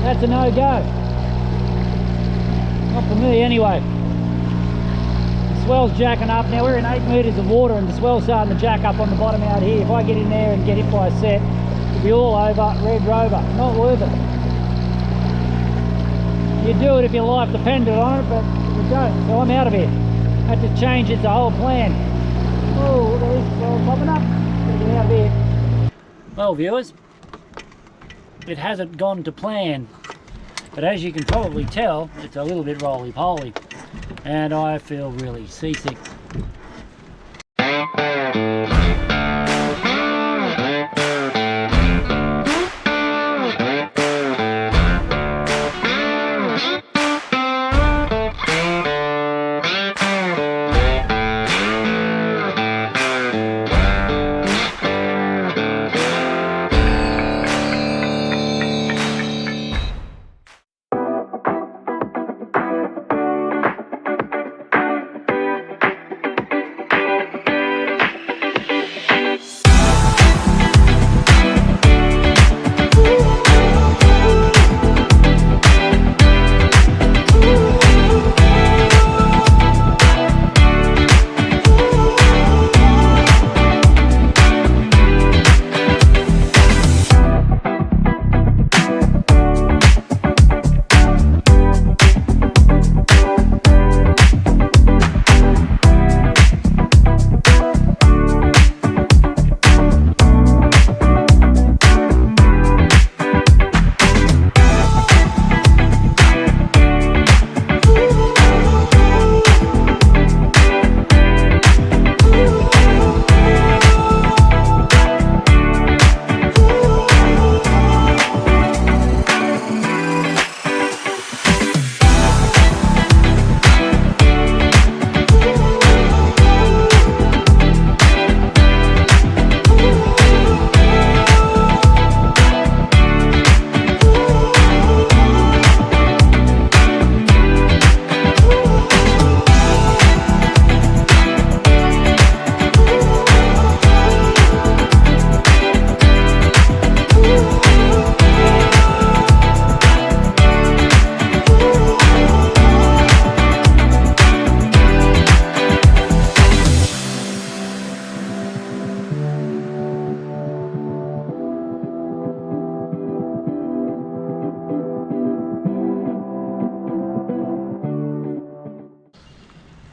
that's a no-go. Not for me anyway. The swell's jacking up. Now we're in 8 metres of water and the swell's starting to jack up on the bottom out here. If I get in there and get hit by a set, it'll be all over, Red Rover. Not worth it. You do it if your life depended on it, but you don't. So I'm out of here. Had to change it, the whole plan. Oh, look at this swell popping up. Get out of here. Well, viewers, it hasn't gone to plan. But as you can probably tell, it's a little bit roly-poly. And I feel really seasick.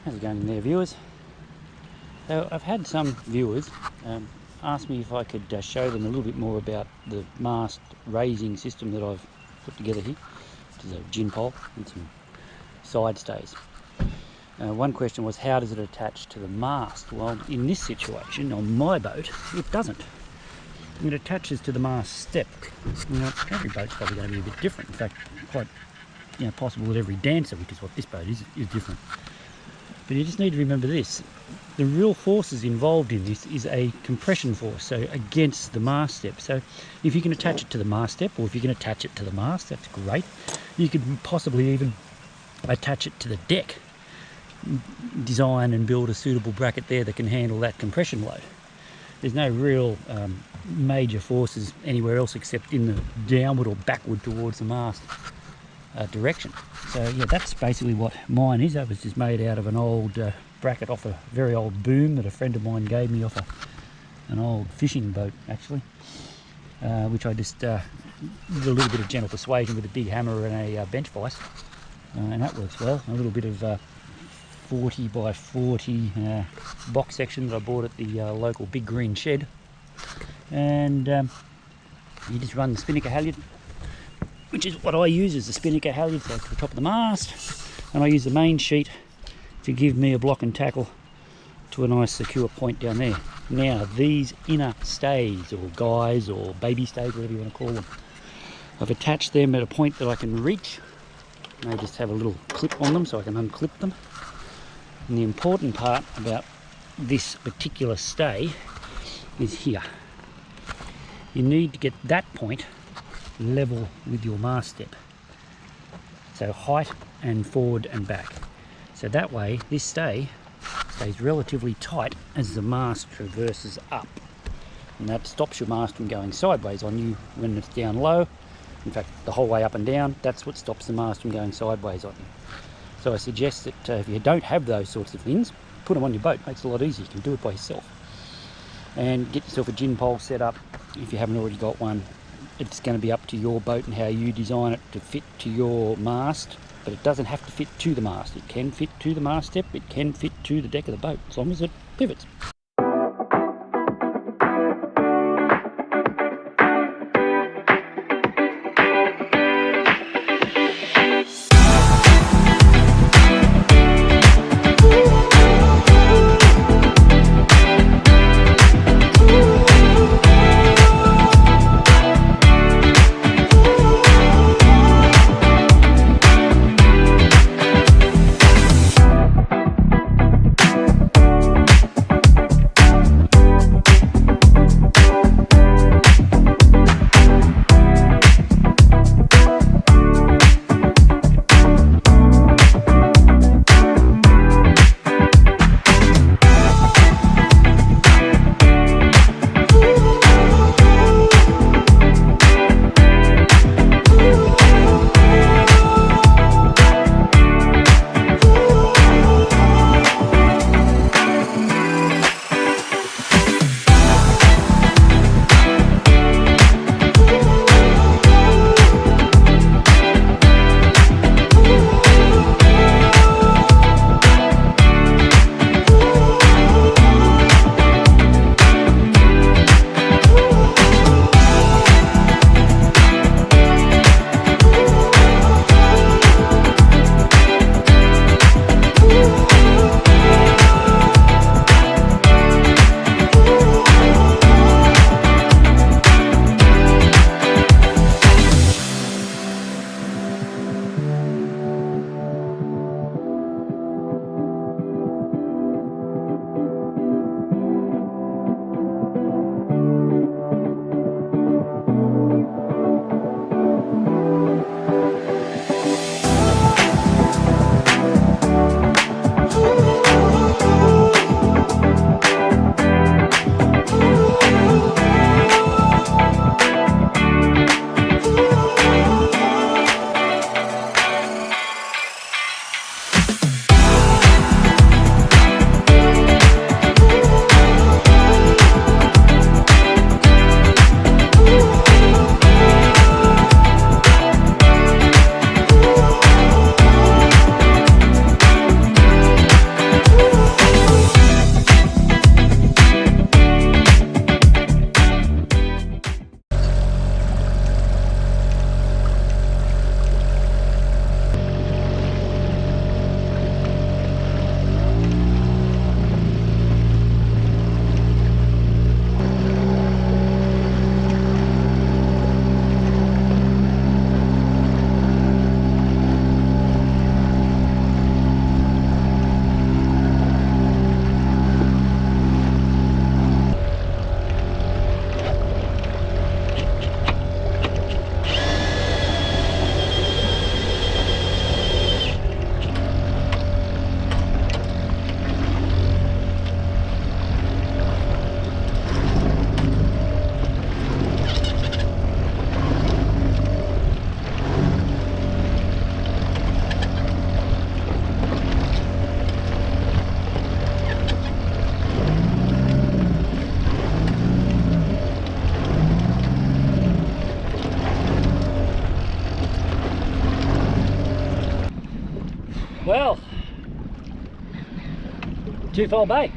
How's it going there, viewers? So I've had some viewers ask me if I could show them a little bit more about the mast raising system that I've put together here, which is a gin pole and some side stays. One question was, how does it attach to the mast? Well, in this situation on my boat, it doesn't. It attaches to the mast step. Now, every boat's probably going to be a bit different. In fact, quite possible that every dancer, which is what this boat is different. But you just need to remember this. The real forces involved in this is a compression force, so against the mast step. So if you can attach it to the mast step, or if you can attach it to the mast, that's great. You could possibly even attach it to the deck. Design and build a suitable bracket there that can handle that compression load. There's no real major forces anywhere else except in the downward or backward towards the mast direction. So yeah, that's basically what mine is. That was just made out of an old bracket off a very old boom that a friend of mine gave me off an old fishing boat, actually, which I just did a little bit of gentle persuasion with a big hammer and a bench vise, and that works well. A little bit of 40 by 40 box section that I bought at the local Big Green Shed, and you just run the spinnaker halyard, which is what I use as the spinnaker halyard, so to the top of the mast, and I use the main sheet to give me a block and tackle to a nice secure point down there. Now these inner stays, or guys, or baby stays, whatever you want to call them, I've attached them at a point that I can reach. They just have a little clip on them so I can unclip them. And the important part about this particular stay is here. You need to get that point level with your mast step, so height and forward and back, so that way this stay stays relatively tight as the mast traverses up, and that stops your mast from going sideways on you when it's down low, in fact the whole way up and down. That's what stops the mast from going sideways on you. So I suggest that if you don't have those sorts of things, put them on your boat. Makes it a lot easier. You can do it by yourself. And get yourself a gin pole set up if you haven't already got one. It's going to be up to your boat and how you design it to fit to your mast, but it doesn't have to fit to the mast. It can fit to the mast step, it can fit to the deck of the boat, as long as it pivots. Well, Twofold Bay.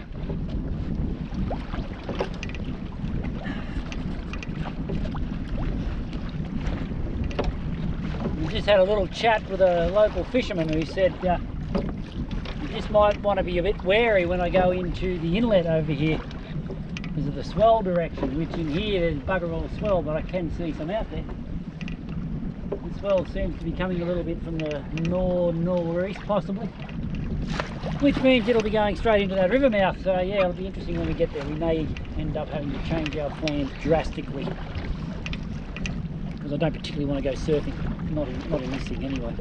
We just had a little chat with a local fisherman who said you just might want to be a bit wary when I go into the inlet over here because of the swell direction, which in here there's bugger all swell, but I can see some out there. The swell seems to be coming a little bit from the northeast possibly, which means it'll be going straight into that river mouth. So yeah, it'll be interesting when we get there. We may end up having to change our plans drastically because I don't particularly want to go surfing, not in this thing anyway.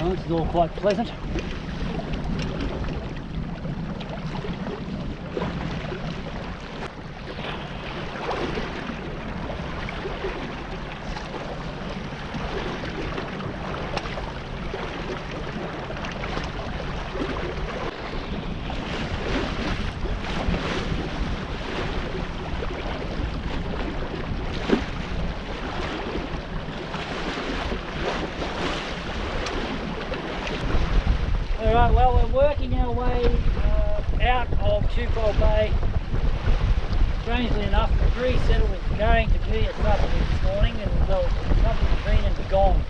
Well, this is all quite pleasant. Alright, well, we're working our way out of Twofold Bay. Strangely enough, the breeze said it was going to be a southerly this morning, and well, nothing's been and gone.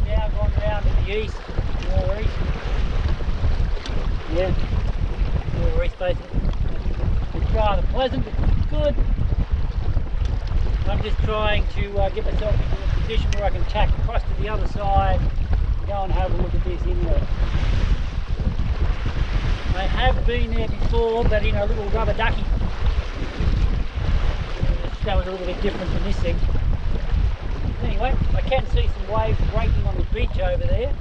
Now gone round to the east, more east. Yeah, more east basically. It's rather pleasant, it's good. I'm just trying to get myself into a position where I can tack across to the other side. Go and have a look at this inlet. I have been there before, but in a little rubber ducky. That was a little bit different than this thing. Anyway, I can see some waves breaking on the beach over there.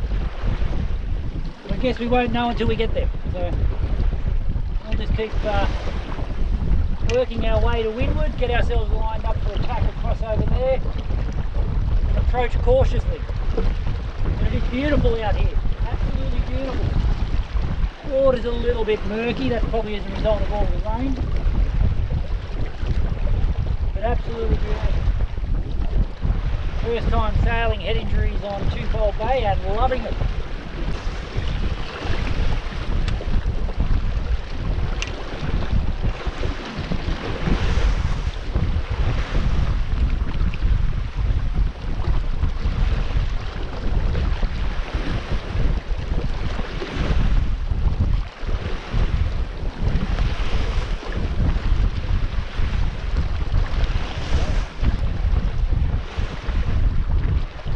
I guess we won't know until we get there. So we'll just keep working our way to windward, get ourselves lined up for a tack across over there, and approach cautiously. It is beautiful out here, absolutely beautiful. The water's a little bit murky, that probably is a result of all the rain. But absolutely beautiful. First time sailing head injuries on Twofold Bay and loving it.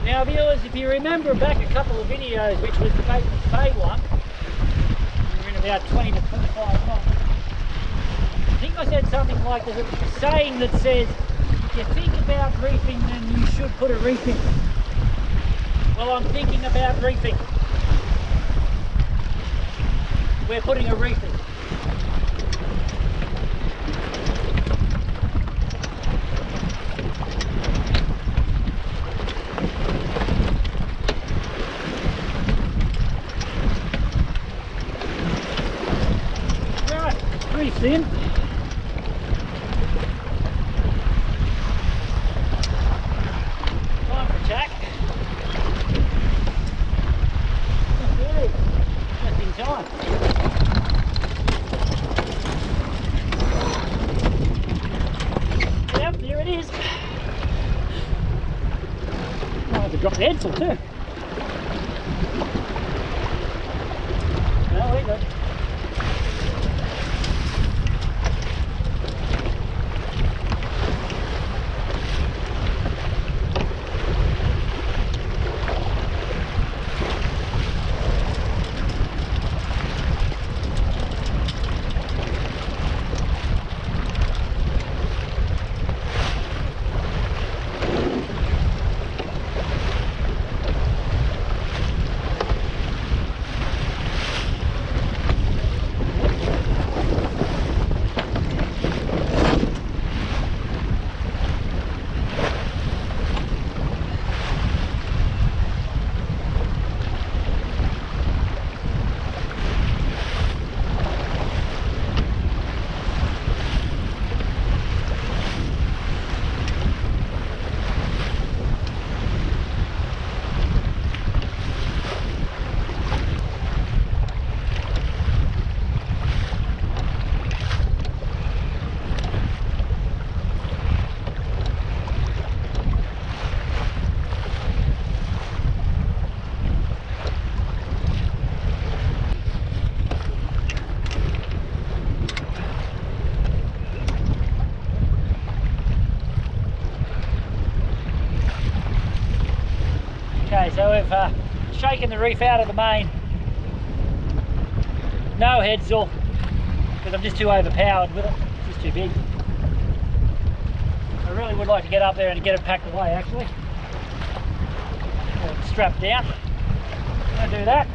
Now viewers, if you remember back a couple of videos, which was the Bateman's Bay one, we were in about 20 to 25 knots. I think I said something like there's a saying that says, if you think about reefing, then you should put a reef in. Well, I'm thinking about reefing. We're putting a reef in. Reef's in. Time for tack. Okay, just in time. Yep, there it is. Might have to drop the headsail too. Well, we got. Okay, so we've shaken the reef out of the main. No headsail, because I'm just too overpowered with it. It's just too big. I really would like to get up there and get it packed away actually. Strapped down. going to do that.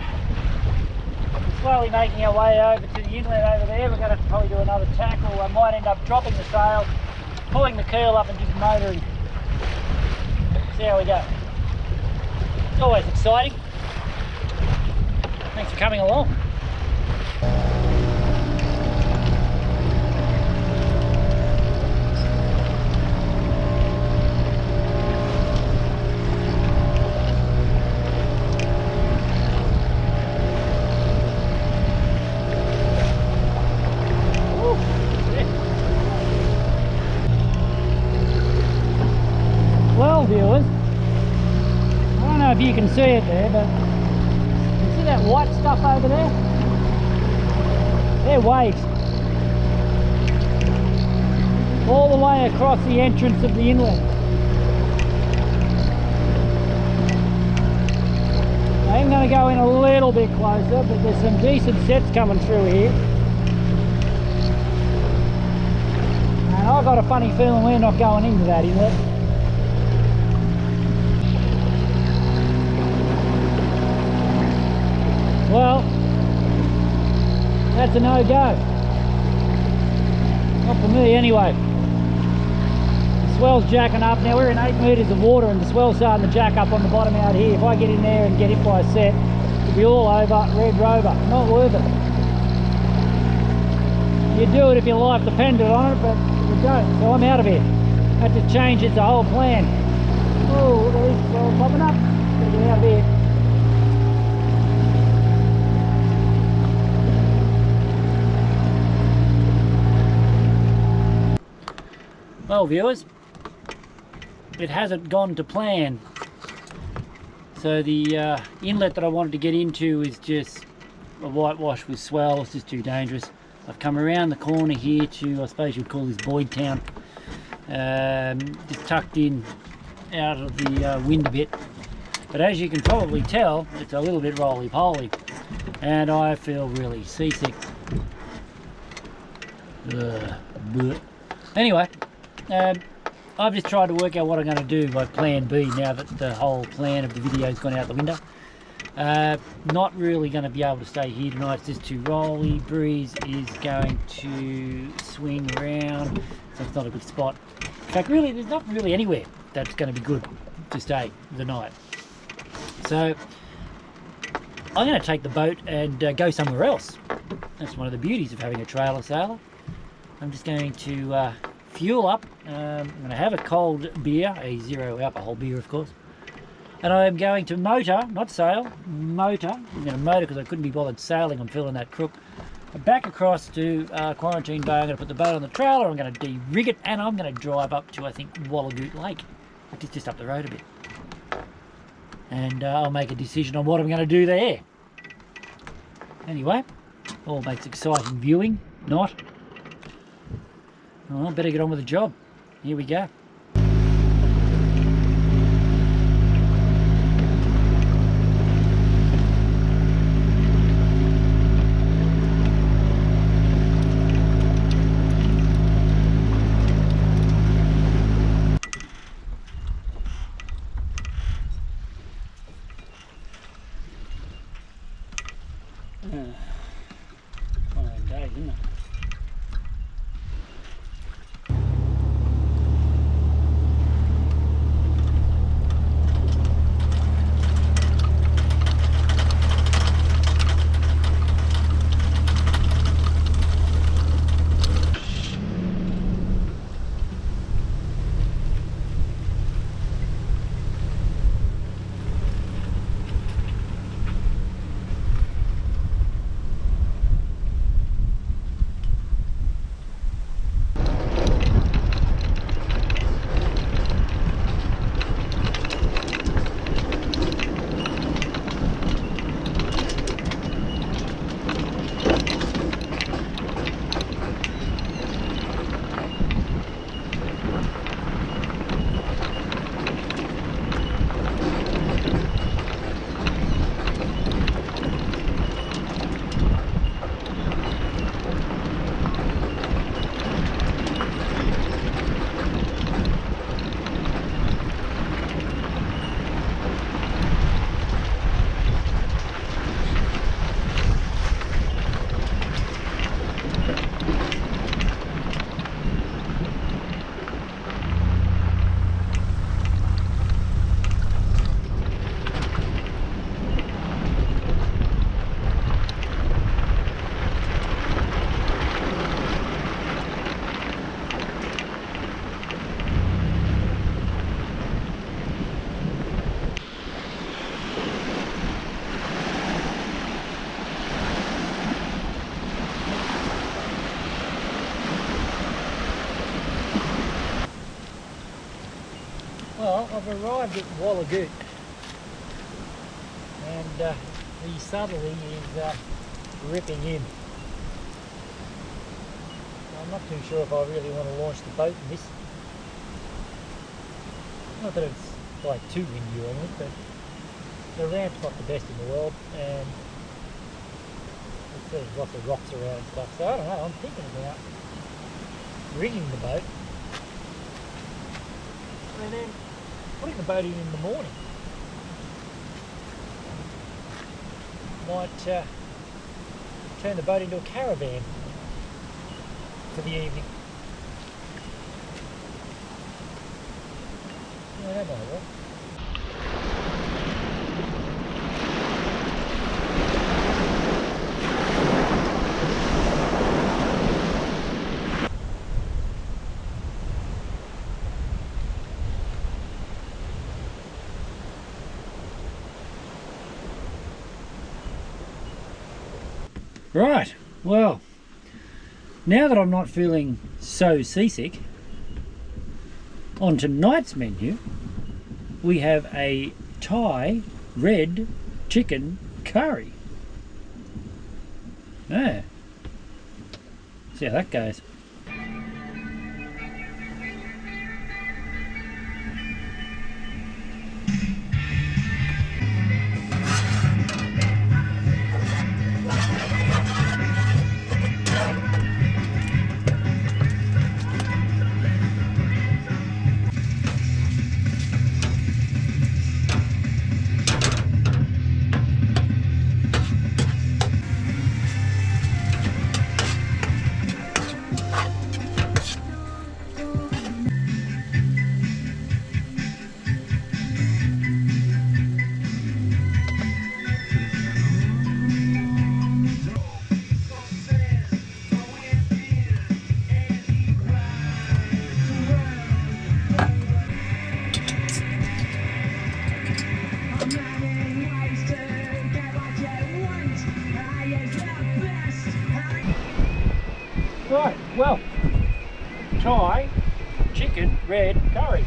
We're slowly making our way over to the inlet over there. We're going to probably do another tackle. I might end up dropping the sail, pulling the keel up and just motoring. See how we go. It's always exciting. Thanks for coming along. Well, viewers, I don't know if you can see it there, but you see that white stuff over there? They're waves. All the way across the entrance of the inlet. I am going to go in a little bit closer, but there's some decent sets coming through here. And I've got a funny feeling we're not going into that inlet. Well, that's a no-go. Not for me anyway. The swell's jacking up. Now we're in 8 metres of water and the swell's starting to jack up on the bottom out here. If I get in there and get hit by a set, it'll be all over, Red Rover. Not worth it. You do it if your life depended on it, but you don't. So I'm out of here. That just changes the whole plan. Oh, look at this swell popping up. Gotta get out of here. Well, viewers, it hasn't gone to plan. So the inlet that I wanted to get into is just a whitewash with swell. It's just too dangerous. I've come around the corner here to, I suppose you'd call this Boyd Town, just tucked in out of the wind a bit. But as you can probably tell, it's a little bit roly-poly, and I feel really seasick. Anyway. I've just tried to work out what I'm going to do by plan B now that the whole plan of the video has gone out the window. Not really going to be able to stay here tonight, it's just too rolly. Breeze is going to swing around, so it's not a good spot. In fact, really, there's not really anywhere that's going to be good to stay the night. So I'm going to take the boat and go somewhere else. That's one of the beauties of having a trailer sailor. I'm just going to fuel up. I'm going to have a cold beer, a 0 alcohol beer of course, and I'm going to motor, not sail, motor. I'm going to motor because I couldn't be bothered sailing. I'm feeling that crook. Back across to Quarantine Bay. I'm going to put the boat on the trailer, I'm going to de-rig it, and I'm going to drive up to, I think, Wallagoot Lake, which is just up the road a bit, and I'll make a decision on what I'm going to do there. Anyway, all makes exciting viewing, not. Well, I better get on with the job. Here we go. One of them days, isn't it? I've arrived at Wallagoot, and the southerly is ripping in. I'm not too sure if I really want to launch the boat in this. Not that it's like too windy or anything, but the ramp's not the best in the world, and there's lots of rocks around and stuff. So I don't know, I'm thinking about rigging the boat and then putting the boat in the morning. Might turn the boat into a caravan for the evening. Yeah, that might work. Right, well, now that I'm not feeling so seasick, on tonight's menu we have a Thai red chicken curry. Yeah, see how that goes. Right, well, Thai chicken red curry.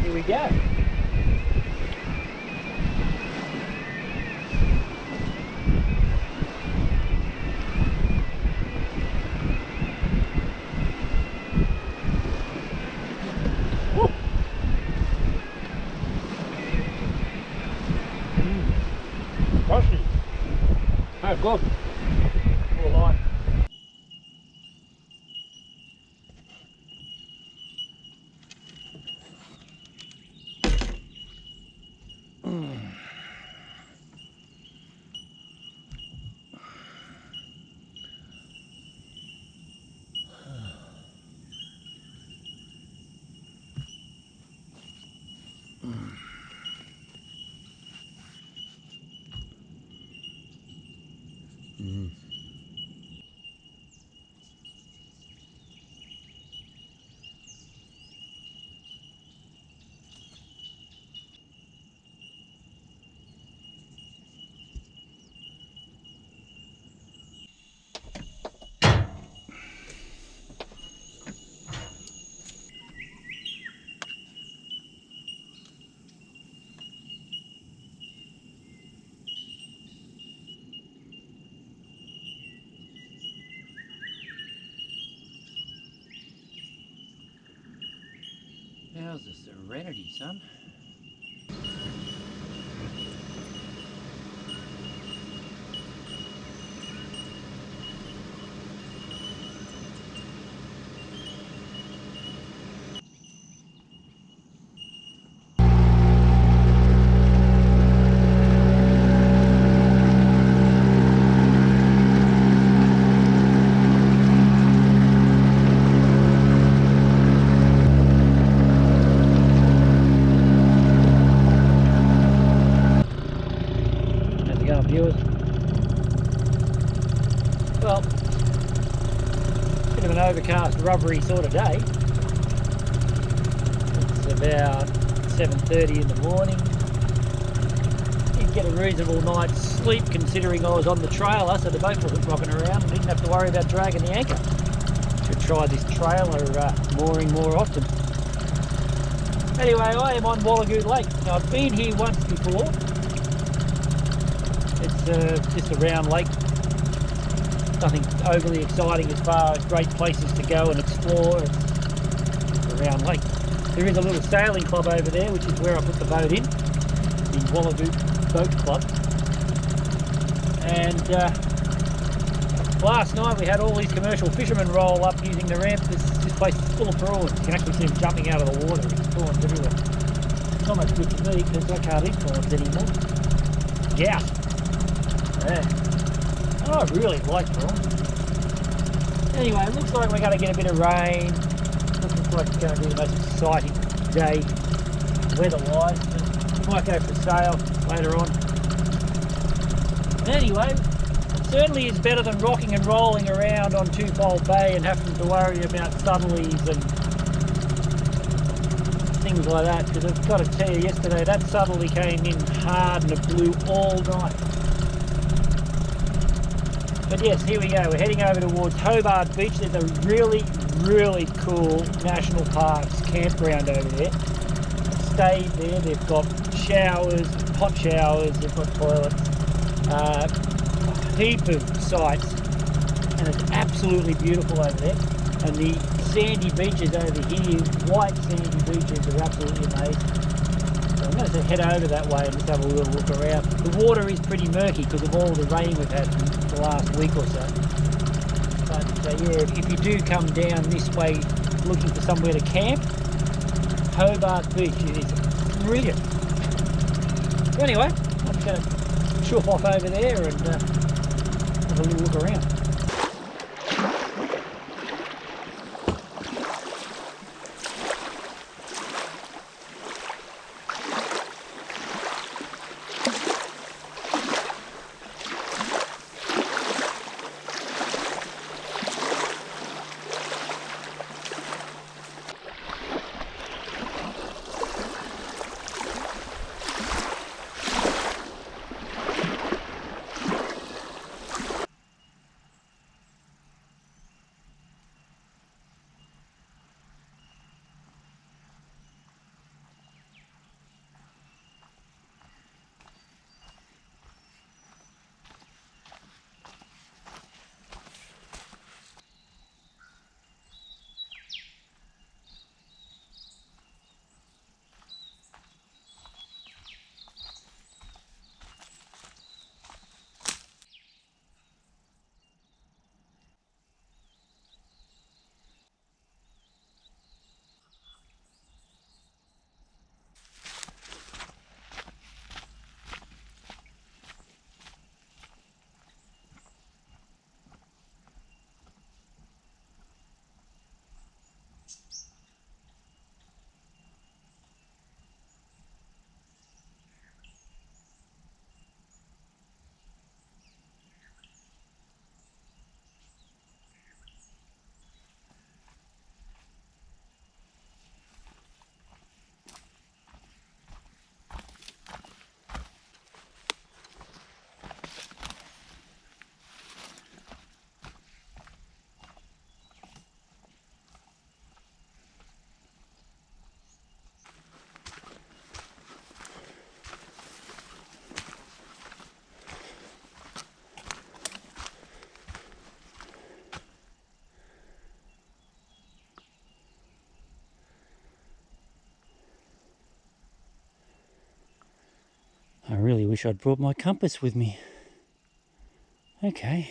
Here we go. Crusty. Oh, good. Full line. How's the serenity, son? Viewers. Well, bit of an overcast, rubbery sort of day. It's about 7:30 in the morning. Did get a reasonable night's sleep considering I was on the trailer, so the boat wasn't rocking around and didn't have to worry about dragging the anchor. to try this trailer mooring more often. Anyway, I am on Wallagoot Lake. Now, I've been here once before. It's just a round lake. Nothing overly exciting as far as great places to go and explore. It's a round lake. There is a little sailing club over there, which is where I put the boat in, the Wallagoot Boat Club. And last night we had all these commercial fishermen roll up using the ramp. This place is full of prawns. You can actually see them jumping out of the water. There's prawns everywhere. It's not much good for me because I can't eat prawns anymore. Yeah. Oh, I really like prawns. Anyway, it looks like we're going to get a bit of rain. Looks like it's going to be the most exciting day weather-wise. We might go for sail later on. Anyway, it certainly is better than rocking and rolling around on Twofold Bay and having to worry about southerlies and things like that, because I've got to tell you, yesterday that southerly came in hard and it blew all night. But yes, here we go. We're heading over towards Hobart Beach. There's a really, really cool national parks campground over there. I've stayed there. They've got showers, hot showers, they've got toilets, a heap of sites, and it's absolutely beautiful over there. And the sandy beaches over here, white sandy beaches, are absolutely amazing. So I'm going to head over that way and just have a little look around. The water is pretty murky because of all the rain we've had in the last week or so. But yeah, if you do come down this way looking for somewhere to camp, Hobart Beach is brilliant. So anyway, I'm just going to chuff off over there and have a little look around. I really wish I'd brought my compass with me. Okay.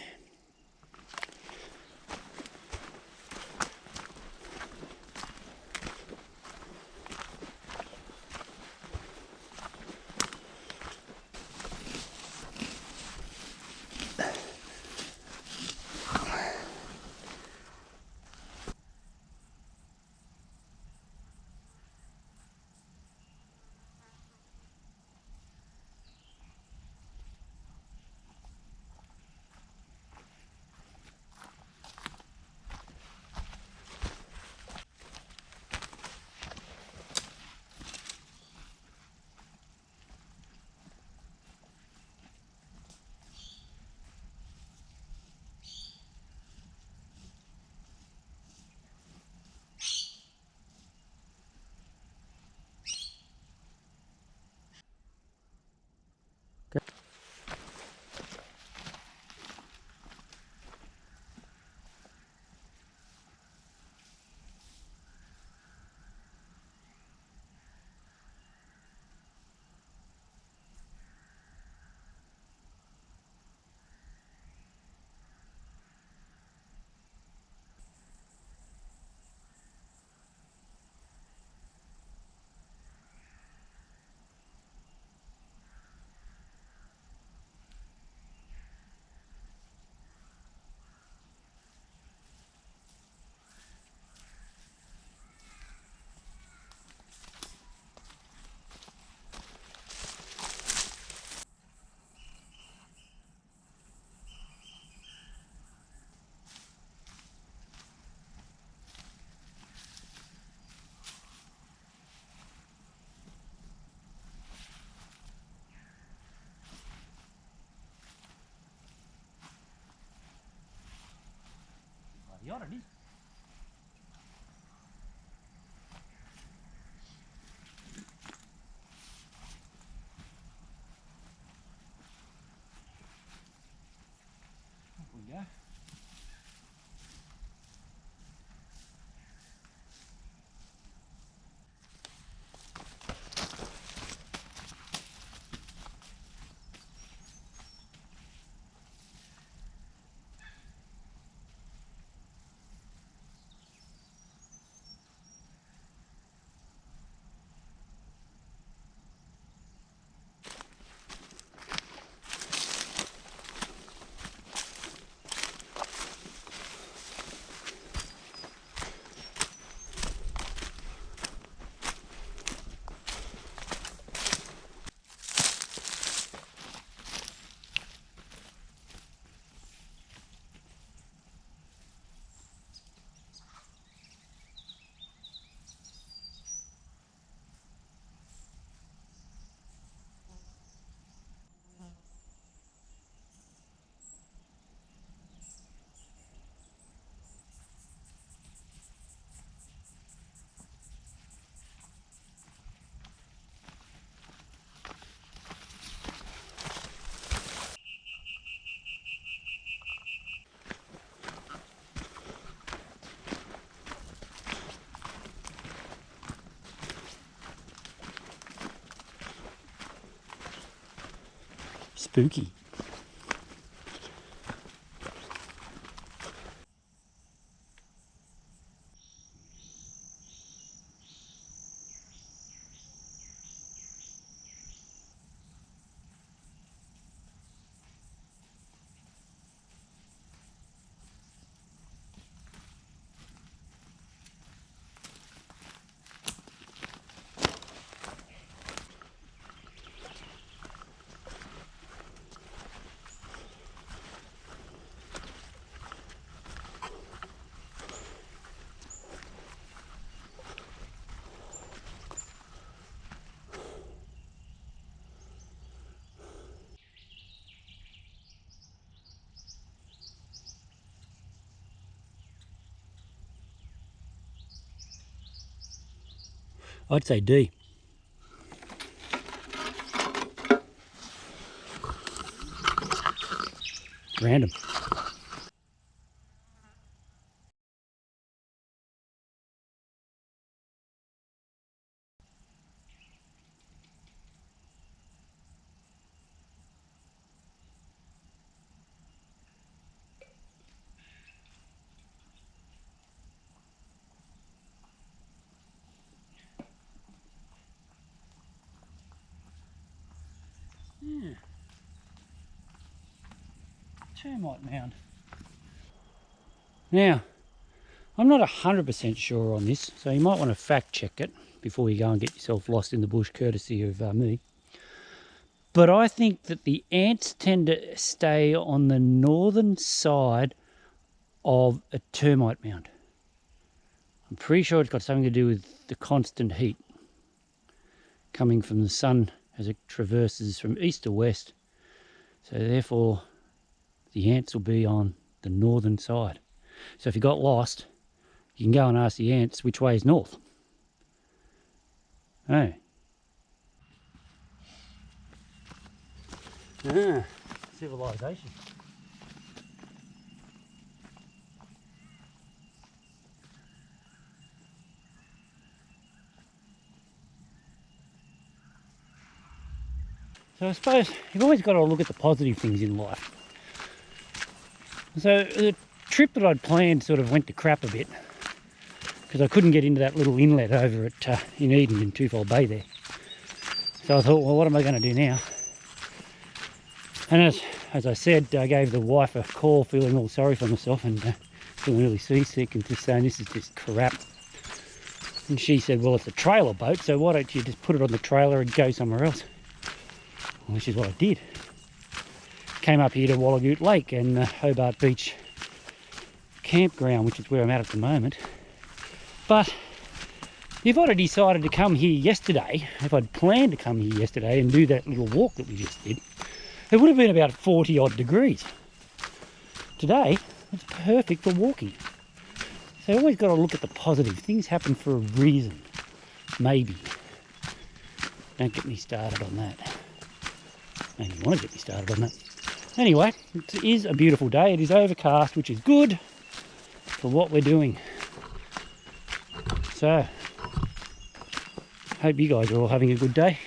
got it. Off we go. Spooky. I'd say D. Random. Yeah. Termite mound. Now, I'm not 100% sure on this, so you might want to fact check it before you go and get yourself lost in the bush, courtesy of me. But I think that the ants tend to stay on the northern side of a termite mound. I'm pretty sure it's got something to do with the constant heat coming from the sun as it traverses from east to west. So therefore, the ants will be on the northern side. So if you got lost, you can go and ask the ants which way is north. Oh. Ah, civilization. So I suppose you've always got to look at the positive things in life. So the trip that I'd planned sort of went to crap a bit because I couldn't get into that little inlet over at in Eden in Twofold Bay there. So I thought, well, what am I going to do now? And as I said, I gave the wife a call feeling all sorry for myself and feeling really seasick and just saying this is just crap. And she said, well, it's a trailer boat, so why don't you just put it on the trailer and go somewhere else? Which is what I did. Came up here to Wallagoot Lake and Hobart Beach campground, which is where I'm at the moment. But if I'd have decided to come here yesterday, if I'd planned to come here yesterday and do that little walk that we just did, it would have been about 40 odd degrees. Today, it's perfect for walking. So you always got to look at the positive. Things happen for a reason. Maybe. Don't get me started on that. Maybe you want to get me started on that. Anyway, it is a beautiful day. It is overcast, which is good for what we're doing. So, hope you guys are all having a good day.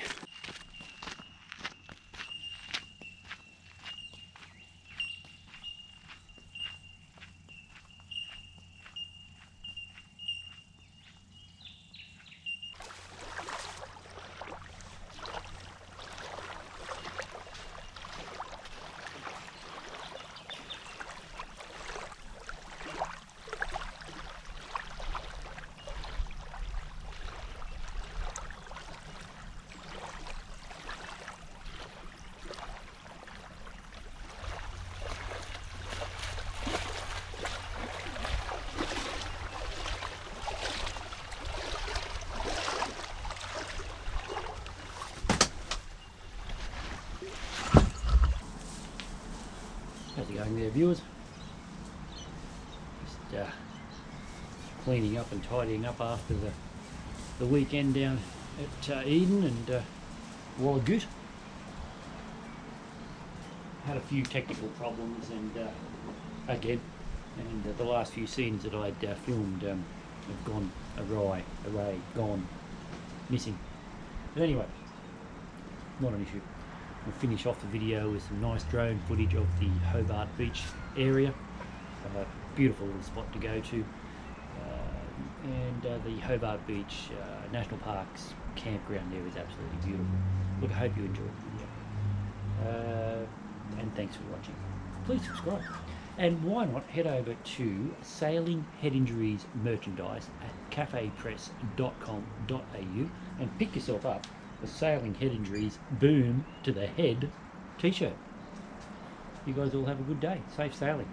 How's it going there, viewers? Just cleaning up and tidying up after the weekend down at Eden and Wallagoot. Had a few technical problems and again, and the last few scenes that I'd filmed have gone awry, gone missing. But anyway, not an issue. We'll finish off the video with some nice drone footage of the Hobart Beach area. Beautiful little spot to go to. And the Hobart Beach National Park's campground there is absolutely beautiful. Look, I hope you enjoyed the video. And thanks for watching. Please subscribe. And why not head over to Sailing Head Injuries merchandise at cafepress.com.au and pick yourself up the Sailing Head Injuries Boom to the Head t-shirt. You guys all have a good day. Safe sailing.